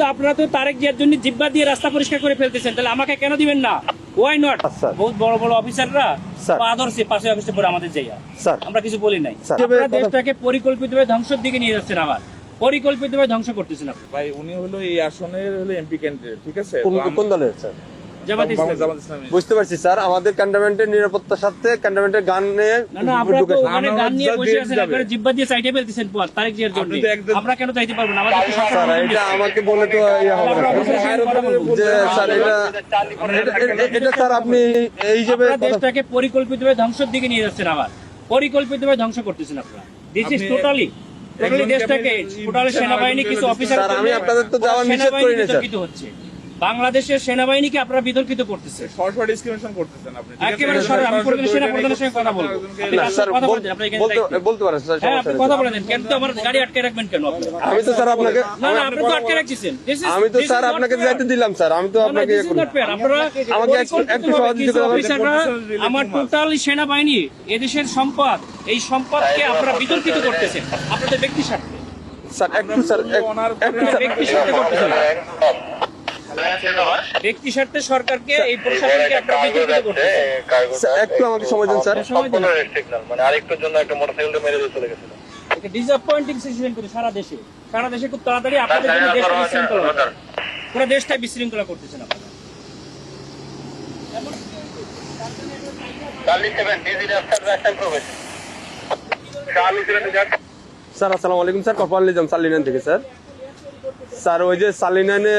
আপনারা তো তারেক জিয়ার জন্য জিব্বা দিয়ে রাস্তা পরিষ্কার করে ফেলতেছেন, তাহলে আমাকে কেন দিবেন না? Why not? বহুত বড় বড় অফিসাররা আদর্শে পাশে অফিসে পরে আমাদের যাইয়া আমরা কিছু বলি নাই। আপনারা দেশটাকে পরিকল্পিতভাবে ধ্বংসের দিকে নিয়ে যাচ্ছেন, আবার পরিকল্পিতভাবে ধ্বংস করতেছেন আপনি। ভাই উনি হলো এই আসনের হলো এমপি ক্যান্ডিডেট, ঠিক আছে? কোন দলের স্যার? জামাত ইসলামী। জামাত ইসলামী। বুঝতে পারছি স্যার, আমাদের ক্যান্টনমেন্টের নিরাপত্তার সাথে ক্যান্টনমেন্টের গান নিয়ে না আপনারা তো ওখানে গান নিয়ে বসে আছেন, আপনারা জিব্বা দিয়ে চাইতে ফেলতেছেন তারেক জিয়ার জন্য। আমরা কেন চাইতে পারবো না? আমাদের স্যার এটা আমাকে বলে তো ইয়া হবে না যে স্যার এটা স্যার আপনি এই হিসেবে দেশটাকে পরিকল্পিতভাবে ধ্বংসের দিকে নিয়ে যাচ্ছেন, আবার পরিকল্পিতভাবে ধ্বংস করতেছেন আপনারা। দিস ইজ টোটালি দেশটাকে টোটালি সেনাবাহিনী কিছু অফিসার, আমি আপনাদের তো যাওয়া নিষেধ করি না স্যার। হচ্ছে বাংলাদেশের সেনাবাহিনীকে আপনারা বিতর্কিত করতেছে, সরাসরি ডিসক্রিমিনেশন করতেছেন আপনি। একেবারে সরাসরি। আমি পরিকল্পিত সেনা প্রধানের সঙ্গে কথা বলবো। স্যার বলতে পারেন স্যার, হ্যাঁ আপনি কথা বলেন। কেন তো আমার গাড়ি আটকে রাখবেন কেন আপনি? আমি তো স্যার আপনাকে না আপনি তো আটকে রাখছেন। আমি তো স্যার আপনাকে যাইতে দিলাম স্যার, আমি তো আপনাকে আপনারা আমাকে একটু সহযোগিতা করবেন। আমার টোটাল সেনাবাহিনী এদেশের সম্পদ, এই সম্পদকে আপনারা বিতর্কিত করতেছেন আপনাদের ব্যক্তি স্বার্থে। স্যার একটু স্যার ব্যক্তি স্বার্থে করতেছেন, ব্যক্তি স্বার্থে সরকারকে এই প্রশাসনকে আপনারা বিতর্কিত করতেছেন। একটু আমাকে সময় দেন স্যার। মানে আরেকটার জন্য একটা মোটরসাইকেলটা মেরে দিয়ে চলে গেছিল। এটা ডিসঅ্যাপয়েন্টিং সিচুয়েশন করে সারা দেশে খুব তাড়াতাড়ি আপনাদের জন্য দেশটা বিশৃঙ্খলা হবে। পুরো দেশটাই বিশৃঙ্খলা করতেছেন আপনারা। স্যার আসসালামু আলাইকুম স্যার, কপাল নিজাম সালিনান থেকে স্যার। স্যার ওই যে সালিনানে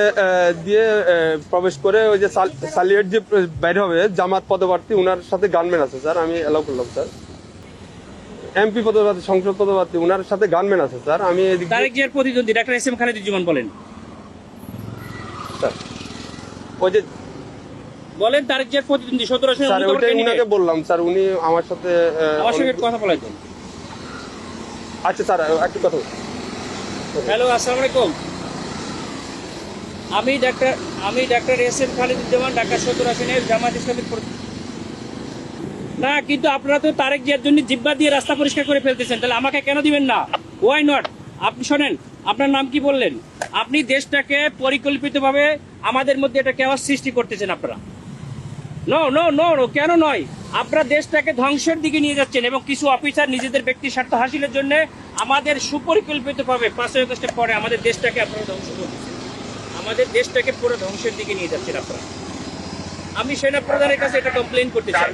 দিয়ে প্রবেশ করে ওই যে সালিয়েট যে বাইরে হবে জামাত পদপ্রার্থী, ওনার সাথে গানম্যান আছে স্যার, আমি এলাও করলাম স্যার। এমপি পদপ্রার্থী, সংসদ পদপ্রার্থী, ওনার সাথে গানম্যান আছে স্যার। আমি তারেক জিয়ার প্রতিদ্বন্দ্বী ডাক্তার এস এম খালেদুজ্জামান বলেন স্যার ওই যে বলেন তারেক জিয়ার প্রতিদ্বন্দ্বী 17 আসনে স্যার ওইটাই উনাকে বললাম স্যার, উনি আমার সাথে কথা বলাইতেন। আচ্ছা স্যার একটু কথা। হ্যালো আসসালামু আলাইকুম, আমি doctor S M Khaleduzzaman, Dhaka 17 আসনের জামাত ইসলামী। না কিন্তু আপনারা তো তারেক জিয়ার জন্য জিব্বা দিয়ে রাস্তা পরিষ্কার করে ফেলতেছেন, তাহলে আমাকে কেন দিবেন না? Why not? আপনি শোনেন, আপনার নাম কি বললেন? আপনি দেশটাকে পরিকল্পিতভাবে আমাদের মধ্যে এটা কেওয়াস সৃষ্টি করতেছেন আপনারা। নো নো নো নো, কেন নয়? আপনারা দেশটাকে ধ্বংসের দিকে নিয়ে যাচ্ছেন এবং কিছু অফিসার নিজেদের ব্যক্তি স্বার্থ হাসিলের জন্য আমাদের সুপরিকল্পিতভাবে 5 আগস্টের পরে আমাদের দেশটাকে আপনারা ধ্বংস করতেছেন, আমাদের দেশটাকে পুরো ধ্বংসের দিকে নিয়ে যাচ্ছেন আপনারা। আমি সেনা প্রধানের কাছে এটা কমপ্লেইন করতে চাই।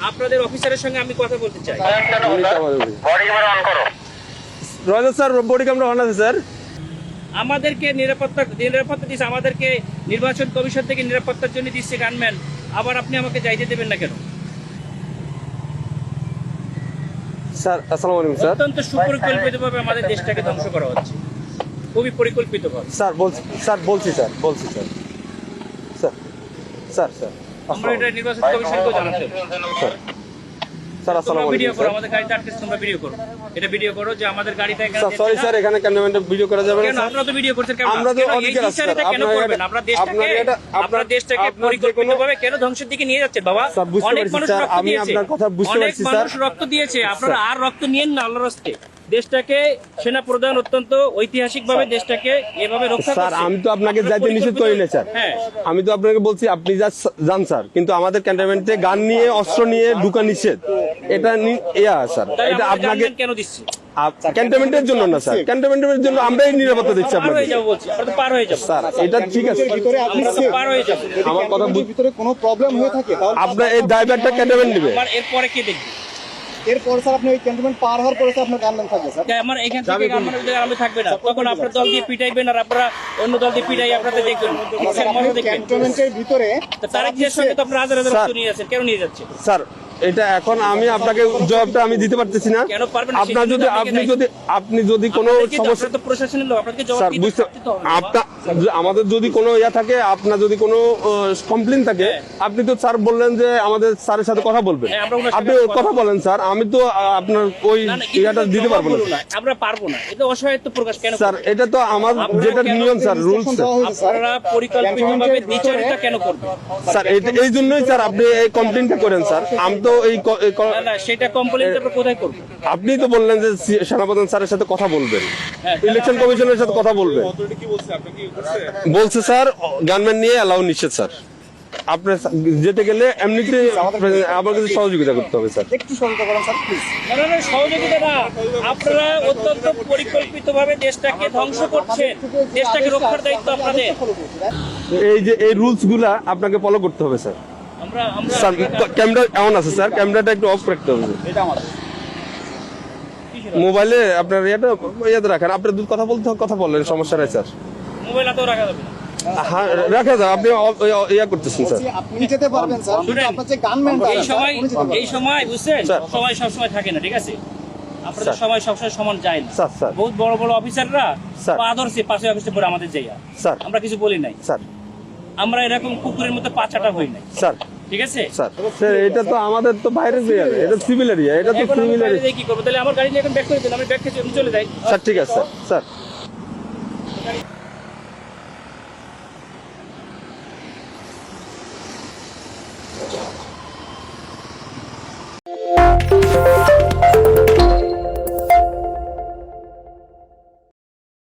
আপনাদের অফিসারের সঙ্গে আমি কথা বলতে চাই। স্যার বডি ক্যামেরা অন আছে স্যার। আমাদেরকে নিরাপত্তা দিচ্ছে, আমাদেরকে নির্বাচন কমিশন থেকে নিরাপত্তার জন্য দিচ্ছে গানম্যান, আবার আপনি আমাকে যাইতে দেবেন না কেন? স্যার আসসালামু আলাইকুম স্যার। অত্যন্ত সুপরিকল্পিতভাবে আমাদের দেশটাকে ধ্বংস করা হচ্ছে, খুবই পরিকল্পিতভাবে। স্যার বলছি স্যার। আমরা এটা নির্বাচন কমিশনকে জানাতে স্যার আসসালামু আলাইকুম ভিডিও করো, আমাদের গাড়িতে আটকে তোমরা ভিডিও করো, এটা ভিডিও করো যে আমাদের গাড়িটা এখানে। স্যার সরি স্যার, এখানে ক্যামেরাম্যানে ভিডিও করা যাবে না কেন? স্যার। আপনারা তো ভিডিও করছেন কেন? আমরা তো অধিকার আছে স্যার। কেন করবেন? আপনারা দেশটাকে পরিকল্পিতভাবে কেন ধ্বংসের দিকে নিয়ে যাচ্ছেন বাবা? অনেক মানুষ রক্ত দিয়েছে, আপনার কথা বুঝতে পারছি স্যার। মানুষ রক্ত দিয়েছে, আপনারা আর রক্ত নিয়েন না আল্লাহর রাস্তে। দেশটাকে সেনা প্রধান অত্যন্ত ঐতিহাসিকভাবে দেশটাকে এভাবে রক্ষা করছে। স্যার আমি তো আপনাকে যাইতে নিষেধ করি না স্যার। হ্যাঁ আমি তো আপনাকে বলছি আপনি যান স্যার, কিন্তু আমাদের ক্যান্টনমেন্টে গান নিয়ে অস্ত্র নিয়ে ঢুকা নিষেধ। এটা স্যার এটা আপনাকে কেন দিচ্ছি? ক্যান্টনমেন্টের জন্য না স্যার, ক্যান্টনমেন্টের জন্য আমরাই নিরাপত্তা দিচ্ছি পার আপনাকে হয়ে যাবো বলছি, আমরা তো পার হয়ে যাবো স্যার। এটা ঠিক আছে, পার হয়ে যাবো। আমার কথা ভিতরে কোনো প্রবলেম হয়ে থাকে তাহলে আপনার এই ড্রাইভারটা ক্যান্টনমেন্ট নেবে। এরপরে কে দেখবে? এরপর স্যার আপনি ওই ক্যান্টনমেন্ট পার হওয়ার পরে আপনার গানম্যান থাকবে স্যার। আমার এখান থেকে আমি থাকবে না, তখন আপনার দল দিয়ে পিটাইবেন আর আপনারা অন্য দল দিয়ে পিটাই আপনাদের দেখবেন। ক্যান্টনমেন্টের ভিতরে তারেক জিয়ার সঙ্গে তো আপনারা হাজার হাজার রক্ত নিয়ে যাচ্ছেন, কেন নিয়ে যাচ্ছে? স্যার এটা এখন আমি আপনাকে জবাবটা আমি দিতে পারতেছি না। কেন পারবেন না? আপনার যদি আপনি যদি কোনো সমস্যা, তো প্রশাসনের লোক, আপনাকে জবাব স্যার দিতে বুঝতে হবে। আমাদের যদি কোনো থাকে, আপনার যদি কোনো কমপ্লেন থাকে, আপনি তো স্যার বললেন যে আমাদের স্যারের সাথে কথা বলবেন। আপনি কথা বলেন স্যার, আমি তো আপনার ওই ইয়াটা দিতে পারবো না। আমরা পারবো না, এটা অসহায়ত্ব প্রকাশ কেন? স্যার এটা তো আমার যেটা নিয়ম স্যার, রুলস। আপনারা পরিকল্পিতভাবে দ্বিচারিতা কেন করবেন? স্যার এই জন্যই স্যার আপনি এই কমপ্লেনটা করেন স্যার। আমি তো তো এই না না সেটা কমপ্লেন্ট আমরা কোথায় করবো? আপনি তো বললেন যে সেনাপ্রধান স্যারের সাথে কথা বলবেন, হ্যাঁ, ইলেকশন কমিশনের সাথে কথা বলবেন। অথরিটি কি বলছে আপনাকে কি করছে? বলছে স্যার গানম্যান নিয়ে অ্যালাউ নিষেধ স্যার। আপনি যেতে গেলে এমনিতে আমার কাছে সহযোগিতা করতে হবে স্যার। একটু সহযোগিতা করেন স্যার প্লিজ। না না না সহযোগিতা না, আপনারা অত্যন্ত পরিকল্পিতভাবে দেশটাকে ধ্বংস করছেন, দেশটাকে রক্ষার দায়িত্ব আপনাদের। এই যে এই রুলস গুলা আপনাকে ফলো করতে হবে স্যার। আমরা আমরা স্যার ক্যামেরা অন আছে স্যার, ক্যামেরাটা একটু অফ রাখতে হবে। মোবাইলে আপনার ইয়াতে রাখেন, আপনার দুধ কথা বললেন, সমস্যা নাই স্যার। মোবাইল হাতেও রাখা যাবে না। হ্যাঁ রাখা যাবে, আপনি ইয়া করতেছেন স্যার। বলছি, আপনি যেতে পারবেন স্যার, কিন্তু শুনেন, আপনার যে গানম্যানটা এই সময় বুঝছেন, স্যার। সময় সবসময় থাকে না, ঠিক আছে? আপনাদের স্যার। সময় সবসময় সমান যায় না। Sir, sir. বহুত বড় বড় অফিসাররা স্যার। পা ধরছে, পাশে অফিসে পরে আমাদের যাইয়া, স্যার। আমরা কিছু বলি নাই। স্যার আমরা এরকম কুকুরের মতো পাচাটা হই নাই, স্যার ঠিক আছে? স্যার স্যার এটা তো আমাদের তো বাইরের এরিয়া, এটা সিভিল এরিয়া, এটা তো এখন আমি সিভিল বাইরে এরিয়া। যেয়ে কি করবো? তাহলে আমার গাড়ি নিয়ে এখন ব্যাক করে দিন, আমি ব্যাক খেয়ে চলে যাই। স্যার ঠিক আছে স্যার। স্যার